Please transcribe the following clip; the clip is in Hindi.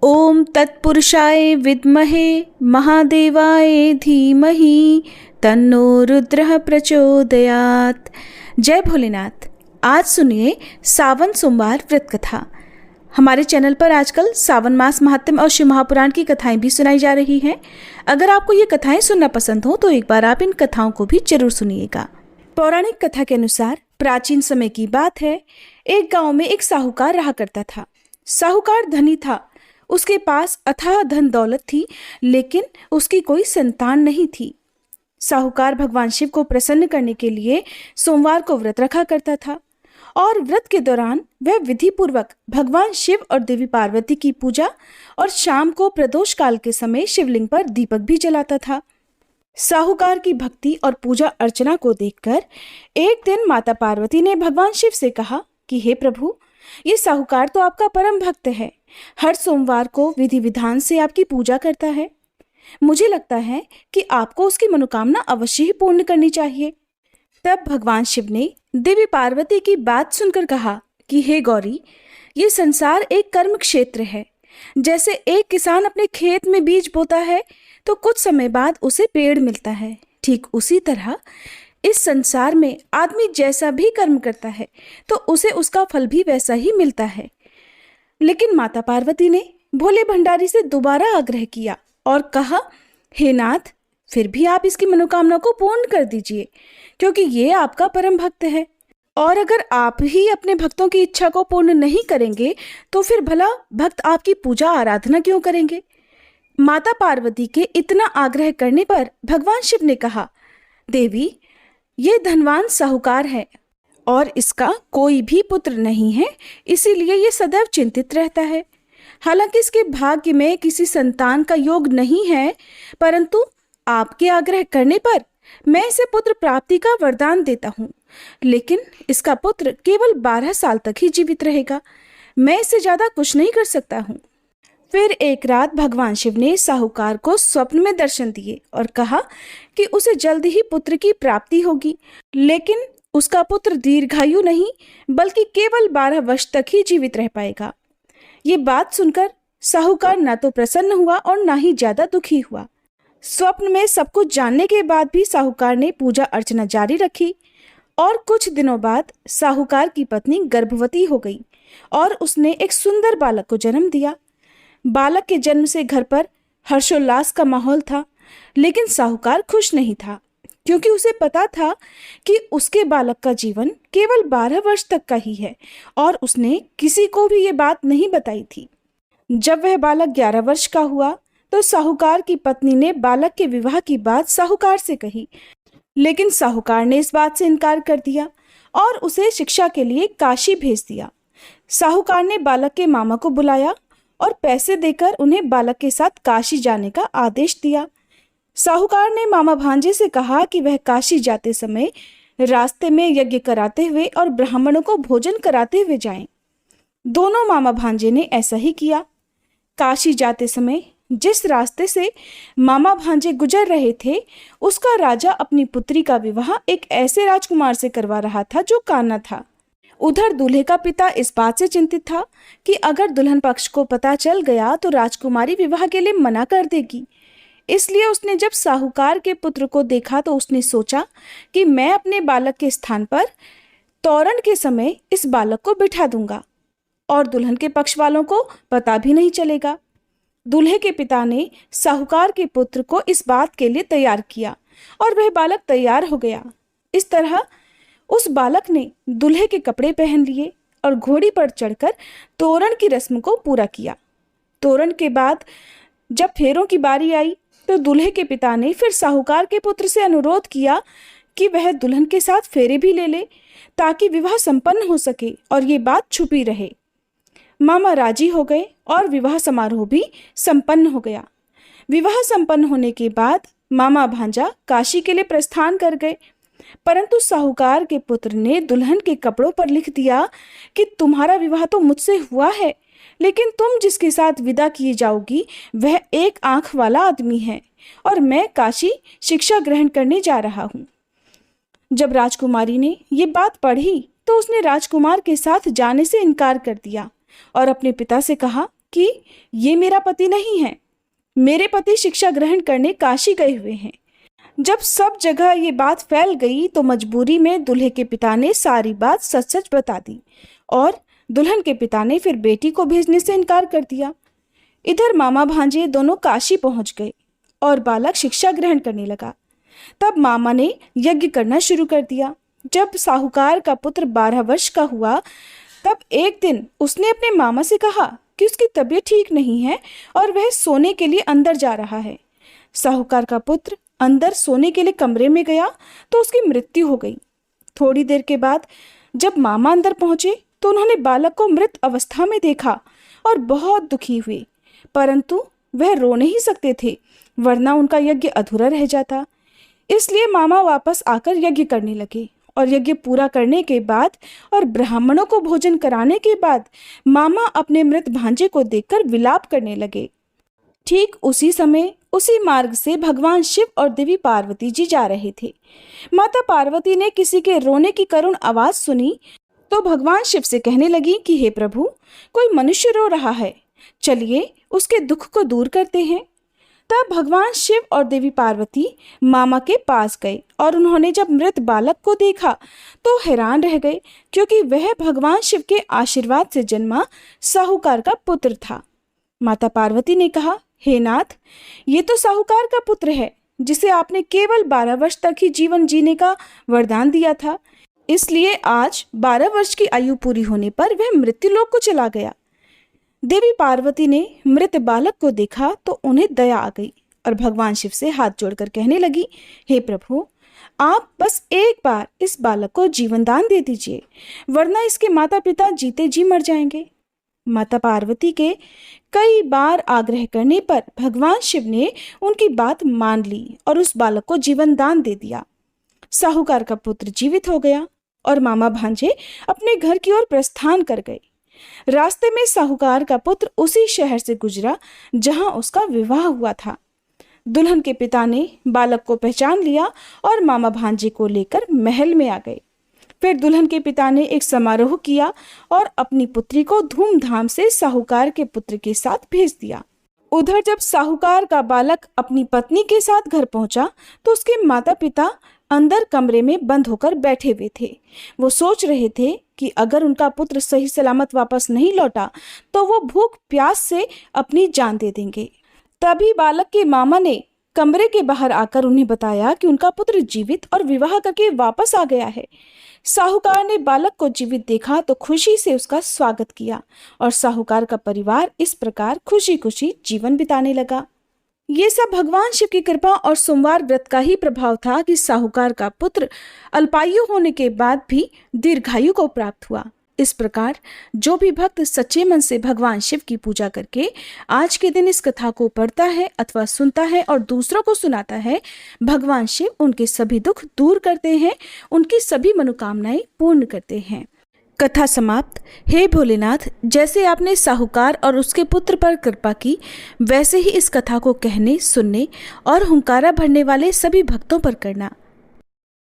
ओम तत्पुरुषाय विद्महे महादेवाय धीमहि तन्नो रुद्रः प्रचोदयात्। जय भोलेनाथ। आज सुनिए सावन सोमवार व्रत कथा। हमारे चैनल पर आजकल सावन मास महात्म्य और शिव महापुराण की कथाएं भी सुनाई जा रही हैं। अगर आपको ये कथाएं सुनना पसंद हो तो एक बार आप इन कथाओं को भी जरूर सुनिएगा। पौराणिक कथा के अनुसार प्राचीन समय की बात है। एक गांव में एक साहूकार रहा करता था। साहूकार धनी था। उसके पास अथाह धन दौलत थी, लेकिन उसकी कोई संतान नहीं थी। साहूकार भगवान शिव को प्रसन्न करने के लिए सोमवार को व्रत रखा करता था और व्रत के दौरान वह विधि पूर्वक भगवान शिव और देवी पार्वती की पूजा और शाम को प्रदोष काल के समय शिवलिंग पर दीपक भी जलाता था। साहूकार की भक्ति और पूजा अर्चना को देखकर एक दिन माता पार्वती ने भगवान शिव से कहा कि हे प्रभु, ये साहूकार तो आपका परम भक्त है। हर सोमवार को विधि विधान से आपकी पूजा करता है। मुझे लगता है कि आपको उसकी मनोकामना अवश्य ही पूर्ण करनी चाहिए। तब भगवान शिव ने देवी पार्वती की बात सुनकर कहा कि हे गौरी, ये संसार एक कर्म क्षेत्र है। जैसे एक किसान अपने खेत में बीज बोता है तो कुछ समय बाद उसे पेड़ मिलता है, ठीक उसी तरह इस संसार में आदमी जैसा भी कर्म करता है तो उसे उसका फल भी वैसा ही मिलता है। लेकिन माता पार्वती ने भोले भंडारी से दोबारा आग्रह किया और कहा, हे नाथ, फिर भी आप इसकी मनोकामना को पूर्ण कर दीजिए, क्योंकि ये आपका परम भक्त है। और अगर आप ही अपने भक्तों की इच्छा को पूर्ण नहीं करेंगे तो फिर भला भक्त आपकी पूजा आराधना क्यों करेंगे। माता पार्वती के इतना आग्रह करने पर भगवान शिव ने कहा, देवी, ये धनवान साहूकार है और इसका कोई भी पुत्र नहीं है, इसीलिए ये सदैव चिंतित रहता है। हालांकि इसके भाग्य में किसी संतान का योग नहीं है, परंतु आपके आग्रह करने पर मैं इसे पुत्र प्राप्ति का वरदान देता हूँ। लेकिन इसका पुत्र केवल 12 साल तक ही जीवित रहेगा। मैं इससे ज्यादा कुछ नहीं कर सकता हूँ। फिर एक रात भगवान शिव ने साहूकार को स्वप्न में दर्शन दिए और कहा कि उसे जल्द ही पुत्र की प्राप्ति होगी, लेकिन उसका पुत्र दीर्घायु नहीं बल्कि केवल 12 वर्ष तक ही जीवित रह पाएगा। ये बात सुनकर साहूकार न तो प्रसन्न हुआ और न ही ज्यादा दुखी हुआ। स्वप्न में सब कुछ जानने के बाद भी साहूकार ने पूजा अर्चना जारी रखी और कुछ दिनों बाद साहूकार की पत्नी गर्भवती हो गई और उसने एक सुंदर बालक को जन्म दिया। बालक के जन्म से घर पर हर्षोल्लास का माहौल था, लेकिन साहूकार खुश नहीं था, क्योंकि उसे पता था कि उसके बालक का जीवन केवल 12 वर्ष तक का ही है और उसने किसी को भी ये बात नहीं बताई थी। जब वह बालक 11 वर्ष का हुआ तो साहूकार की पत्नी ने बालक के विवाह की बात साहूकार से कही, लेकिन साहूकार ने इस बात से इनकार कर दिया और उसे शिक्षा के लिए काशी भेज दिया। साहूकार ने बालक के मामा को बुलाया और पैसे देकर उन्हें बालक के साथ काशी जाने का आदेश दिया। साहूकार ने मामा भांजे से कहा कि वह काशी जाते समय रास्ते में यज्ञ कराते हुए और ब्राह्मणों को भोजन कराते हुए जाएं। दोनों मामा भांजे ने ऐसा ही किया। काशी जाते समय जिस रास्ते से मामा भांजे गुजर रहे थे, उसका राजा अपनी पुत्री का विवाह एक ऐसे राजकुमार से करवा रहा था जो काना था। उधर दूल्हे का पिता इस बात से चिंतित था कि अगर दुल्हन पक्ष को पता चल गया तो राजकुमारी विवाह के लिए मना कर देगी। इसलिए उसने जब साहूकार के पुत्र को देखा तो उसने सोचा कि मैं अपने बालक के स्थान पर तोरण के समय इस बालक को बिठा दूंगा और दुल्हन के पक्ष वालों को पता भी नहीं चलेगा। दूल्हे के पिता ने साहूकार के पुत्र को इस बात के लिए तैयार किया और वह बालक तैयार हो गया। इस तरह उस बालक ने दूल्हे के कपड़े पहन लिए और घोड़ी पर चढ़कर तोरण की रस्म को पूरा किया। तोरण के बाद जब फेरों की बारी आई तो दूल्हे के पिता ने फिर साहूकार के पुत्र से अनुरोध किया कि वह दुल्हन के साथ फेरे भी ले ले, ताकि विवाह संपन्न हो सके और ये बात छुपी रहे। मामा राजी हो गए और विवाह समारोह भी संपन्न हो गया। विवाह संपन्न होने के बाद मामा भांजा काशी के लिए प्रस्थान कर गए, परंतु साहूकार के पुत्र ने दुल्हन के कपड़ों पर लिख दिया कि तुम्हारा विवाह तो मुझसे हुआ है, लेकिन तुम जिसके साथ विदा किए जाओगी वह एक आंख वाला आदमी है और मैं काशी शिक्षा ग्रहण करने जा रहा हूँ। जब राजकुमारी ने ये बात पढ़ी तो उसने राजकुमार के साथ जाने से इनकार कर दिया और अपने पिता से कहा कि ये मेरा पति नहीं है, मेरे पति शिक्षा ग्रहण करने काशी गए हुए हैं। जब सब जगह ये बात फैल गई तो मजबूरी में दूल्हे के पिता ने सारी बात सच सच बता दी और दुल्हन के पिता ने फिर बेटी को भेजने से इनकार कर दिया। इधर मामा भांजे दोनों काशी पहुंच गए और बालक शिक्षा ग्रहण करने लगा। तब मामा ने यज्ञ करना शुरू कर दिया। जब साहूकार का पुत्र 12 वर्ष का हुआ तब एक दिन उसने अपने मामा से कहा कि उसकी तबीयत ठीक नहीं है और वह सोने के लिए अंदर जा रहा है। साहूकार का पुत्र अंदर सोने के लिए कमरे में गया तो उसकी मृत्यु हो गई। थोड़ी देर के बाद जब मामा अंदर पहुंचे तो उन्होंने बालक को मृत अवस्था में देखा और बहुत दुखी हुए, परंतु वह रो नहीं सकते थे वरना उनका यज्ञ अधूरा रह जाता। इसलिए मामा वापस आकर यज्ञ करने लगे और यज्ञ पूरा करने के बाद और ब्राह्मणों को भोजन कराने के बाद मामा अपने मृत भांजे को देखकर विलाप करने लगे। ठीक उसी समय उसी मार्ग से भगवान शिव और देवी पार्वती जी जा रहे थे। माता पार्वती ने किसी के रोने की करुण आवाज सुनी तो भगवान शिव से कहने लगी कि हे प्रभु, कोई मनुष्य रो रहा है, चलिए उसके दुख को दूर करते हैं। तब भगवान शिव और देवी पार्वती मामा के पास गए और उन्होंने जब मृत बालक को देखा तो हैरान रह गए, क्योंकि वह भगवान शिव के आशीर्वाद से जन्मा साहूकार का पुत्र था। माता पार्वती ने कहा, हे नाथ, ये तो साहूकार का पुत्र है जिसे आपने केवल 12 वर्ष तक ही जीवन जीने का वरदान दिया था, इसलिए आज 12 वर्ष की आयु पूरी होने पर वह मृत्युलोक को चला गया। देवी पार्वती ने मृत बालक को देखा तो उन्हें दया आ गई और भगवान शिव से हाथ जोड़कर कहने लगी, हे प्रभु, आप बस एक बार इस बालक को जीवन दान दे दीजिए, वरना इसके माता पिता जीते जी मर जाएंगे। माता पार्वती के कई बार आग्रह करने पर भगवान शिव ने उनकी बात मान ली और उस बालक को जीवन दान दे दिया। साहूकार का पुत्र जीवित हो गया और मामा भांजे अपने घर की ओर प्रस्थान कर गए। रास्ते में साहूकार का पुत्र उसी शहर से गुजरा जहां उसका विवाह हुआ था। दुल्हन के पिता ने बालक को पहचान लिया और मामा भांजे को लेकर महल में आ गए। फिर दुल्हन के पिता ने एक समारोह किया और अपनी पुत्री को धूमधाम से साहूकार के पुत्र के साथ भेज दिया। उधर जब साहूकार का बालक अपनी पत्नी के साथ घर पहुंचा तो उसके माता पिता अंदर कमरे में बंद होकर बैठे हुए थे। वो सोच रहे थे कि अगर उनका पुत्र सही सलामत वापस नहीं लौटा तो वो भूख प्यास से अपनी जान दे देंगे। तभी बालक के मामा ने कमरे के बाहर आकर उन्हें बताया कि उनका पुत्र जीवित और विवाह करके वापस आ गया है। साहूकार ने बालक को जीवित देखा तो खुशी से उसका स्वागत किया और साहूकार का परिवार इस प्रकार खुशी खुशी जीवन बिताने लगा। ये सब भगवान शिव की कृपा और सोमवार व्रत का ही प्रभाव था कि साहूकार का पुत्र अल्पायु होने के बाद भी दीर्घायु को प्राप्त हुआ। इस प्रकार जो भी भक्त सच्चे मन से भगवान शिव की पूजा करके आज के दिन इस कथा को पढ़ता है अथवा सुनता है और दूसरों को सुनाता है, भगवान शिव उनके सभी दुख दूर करते हैं, उनकी सभी मनोकामनाएं पूर्ण करते हैं। कथा समाप्त। हे भोलेनाथ, जैसे आपने साहूकार और उसके पुत्र पर कृपा की, वैसे ही इस कथा को कहने, सुनने और हुंकारा भरने वाले सभी भक्तों पर करना।